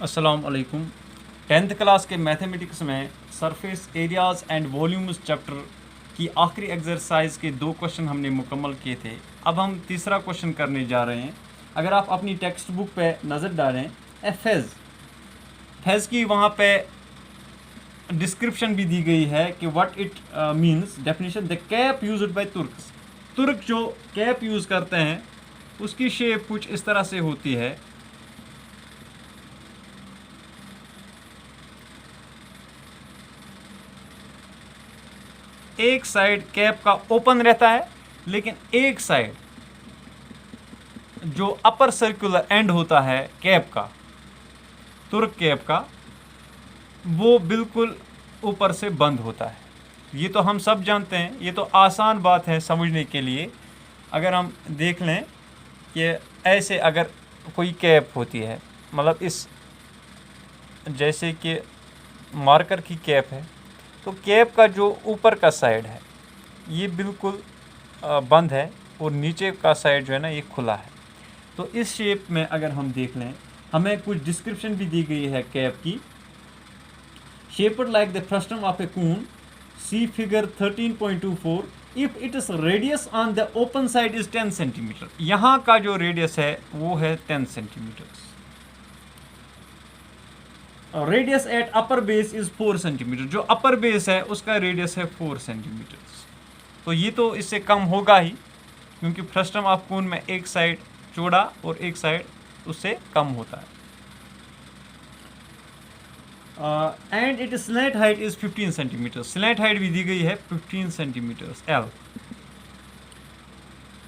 अस्सलाम वालेकुम। 10th class के मैथमेटिक्स में surface areas and volumes chapter की आखिरी एक्सरसाइज के 2 क्वेश्चन हमने मुकम्मल किए थे। अब हम तीसरा क्वेश्चन करने जा रहे हैं। अगर आप अपनी टेक्स्ट बुक पे नज़र डालें, फेज़ की वहाँ पे डिस्क्रिप्शन भी दी गई है कि what it means. Definition: the cap used by Turks. तुर्क जो कैप यूज़ करते हैं उसकी शेप कुछ इस तरह से होती है। एक साइड कैप का ओपन रहता है, लेकिन एक साइड जो अपर सर्कुलर एंड होता है कैप का, तुर्क कैप का, वो बिल्कुल ऊपर से बंद होता है। ये तो हम सब जानते हैं, ये तो आसान बात है समझने के लिए। अगर हम देख लें कि ऐसे अगर कोई कैप होती है, मतलब इस जैसे कि मार्कर की कैप है, तो कैप का जो ऊपर का साइड है ये बिल्कुल बंद है और नीचे का साइड जो है ना ये खुला है। तो इस शेप में अगर हम देख लें, हमें कुछ डिस्क्रिप्शन भी दी गई है कैप की। Shaped like the frustum of a cone, see figure 13.24। If its radius on the open side is 10 centimetre. यहाँ का जो रेडियस है वो है 10 centimetre. Radius at upper base is 4 centimetre. जो अपर बेस है उसका रेडियस है 4 सेंटीमीटर। तो ये तो इससे कम होगा ही, क्योंकि फ्रस्टम ऑफ कून में एक साइड चौड़ा और एक साइड उससे कम होता है। And it slant height is 15 centimetre. Slant height भी दी गई है 15 centimetre L.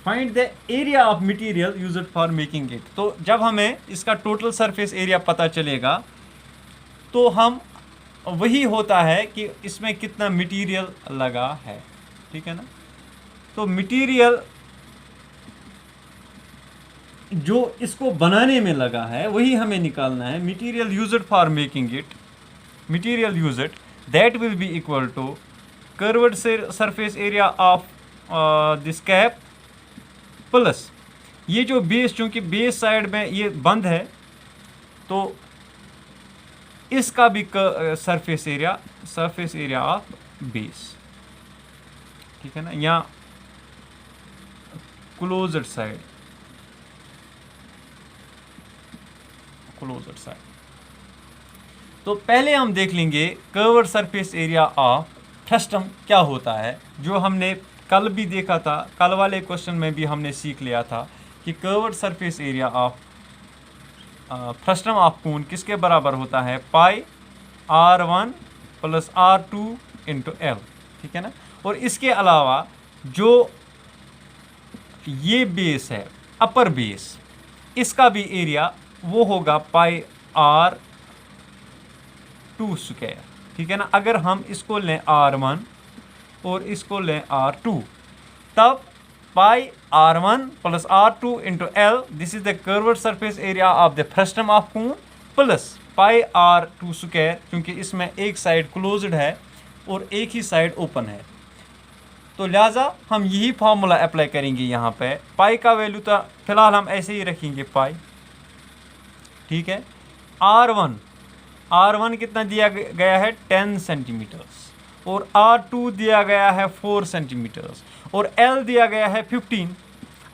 Find the area of material used for making it. तो जब हमें इसका टोटल सरफेस एरिया पता चलेगा तो हम वही होता है कि इसमें कितना मटेरियल लगा है, ठीक है ना। तो मटेरियल जो इसको बनाने में लगा है वही हमें निकालना है। Material used for making it, material used, that will be equal to curved surface area of this cap plus ये जो बेस, चूंकि बेस साइड में ये बंद है तो इसका भी सरफेस एरिया ऑफ बेस, ठीक है ना, या क्लोज्ड साइड। तो पहले हम देख लेंगे curved surface area of frustum क्या होता है, जो हमने कल भी देखा था। कल वाले क्वेश्चन में भी हमने सीख लिया था कि curved surface area of frustum of cone किसके बराबर होता है, पाई r1 plus r2 into L, ठीक है ना। और इसके अलावा जो ये बेस है अपर बेस, इसका भी एरिया वो होगा पाई r2 स्क्वायर, ठीक है ना। अगर हम इसको लें r1 और इसको लें r2, तब pi r1 plus r2 into L, this is the curved surface area of the frustum of cone, plus pi r2 square, क्योंकि इसमें एक साइड क्लोज्ड है और एक ही साइड ओपन है। तो लिहाजा हम यही फार्मूला अप्लाई करेंगे यहाँ पे। पाई का वैल्यू तो फिलहाल हम ऐसे ही रखेंगे पाई, ठीक है। r1 कितना दिया गया है 10 सेंटीमीटर्स, और r2 दिया गया है 4 सेंटीमीटर्स, और L दिया गया है 15।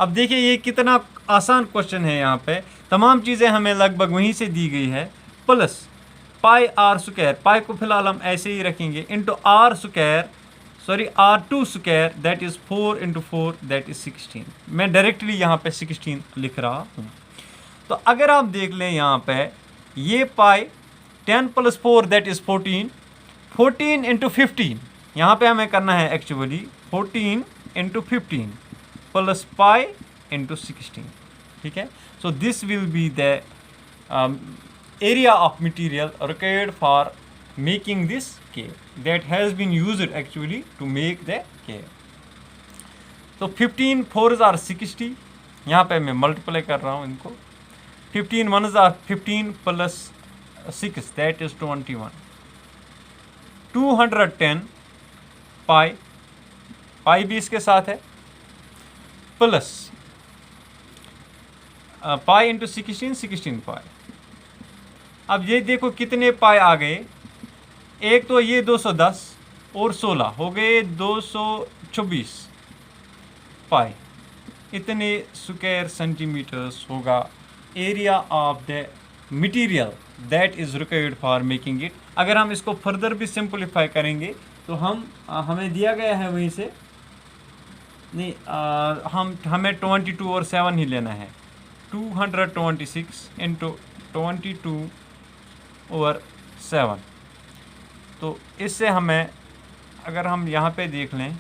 अब देखिए ये कितना आसान क्वेश्चन है, यहाँ पे तमाम चीज़ें हमें लगभग वहीं से दी गई है। प्लस पाई r स्क्वायर, पाई को फिलहाल हम ऐसे ही रखेंगे, into r square, sorry r2 square, that is 4 into 4 that is 16। मैं डायरेक्टली यहाँ पे 16 लिख रहा हूँ। तो अगर आप देख लें यहाँ पे ये pi 10 plus 4 that is 14, 14 into 15, यहाँ पे हमें करना है actually 14 into 15 plus pi into 16, ठीक है। So this will be the area of material required for making this cave, that has been used actually to make the cave. तो 15 4s are 60, यहाँ पे मैं मल्टीप्लाई कर रहा हूँ इनको। 15 1s are 15 plus 6 that is 21, 210 pi भी इसके साथ है, प्लस पाई इंटू 16 पाई, अब ये देखो कितने पाई आ गए, एक तो ये 210 और 16 हो गए 224 पाई, इतने स्क्वायर सेंटीमीटर्स होगा area of the material that is required for making it. अगर हम इसको फर्दर भी सिंपलीफाई करेंगे तो हमें दिया गया है वहीं से, नहीं हमें 22 और 7 ही लेना है, 226 इंटू 22 और 7। तो इससे हमें, अगर हम यहाँ पे देख लें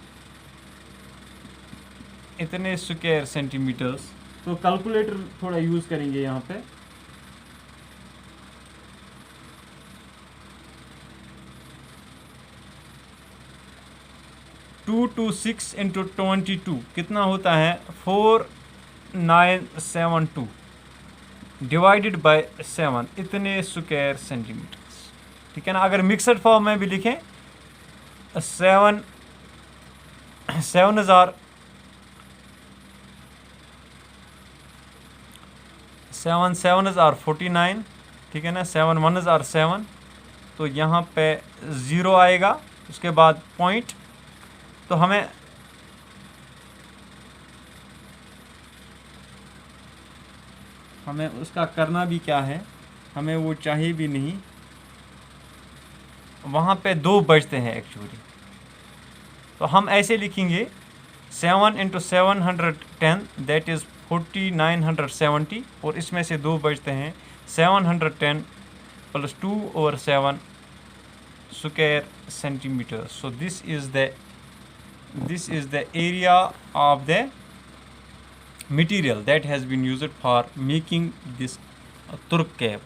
इतने स्क्वायर सेंटीमीटर्स, तो कैलकुलेटर थोड़ा यूज़ करेंगे यहाँ पे। टू टू सिक्स इंटू 22 कितना होता है 4972 डिवाइडेड बाय 7, इतने स्क्वायर सेंटीमीटर्स। ठीक है ना। अगर मिक्सड फॉर्म में भी लिखें 7 7 7s are 49, ठीक है ना, 7 1s are 7, तो यहाँ पे 0 आएगा, उसके बाद पॉइंट। तो हमें उसका करना भी क्या है, हमें वो चाहिए भी नहीं, वहाँ पे 2 बचते हैं एक्चुअली। तो हम ऐसे लिखेंगे 7 इंटू 710 दैट इज़ 4970, और इसमें से 2 बचते हैं 710 plus 2 over 7 square centimetre. So this is the area of the material that has been used for making this turk cap.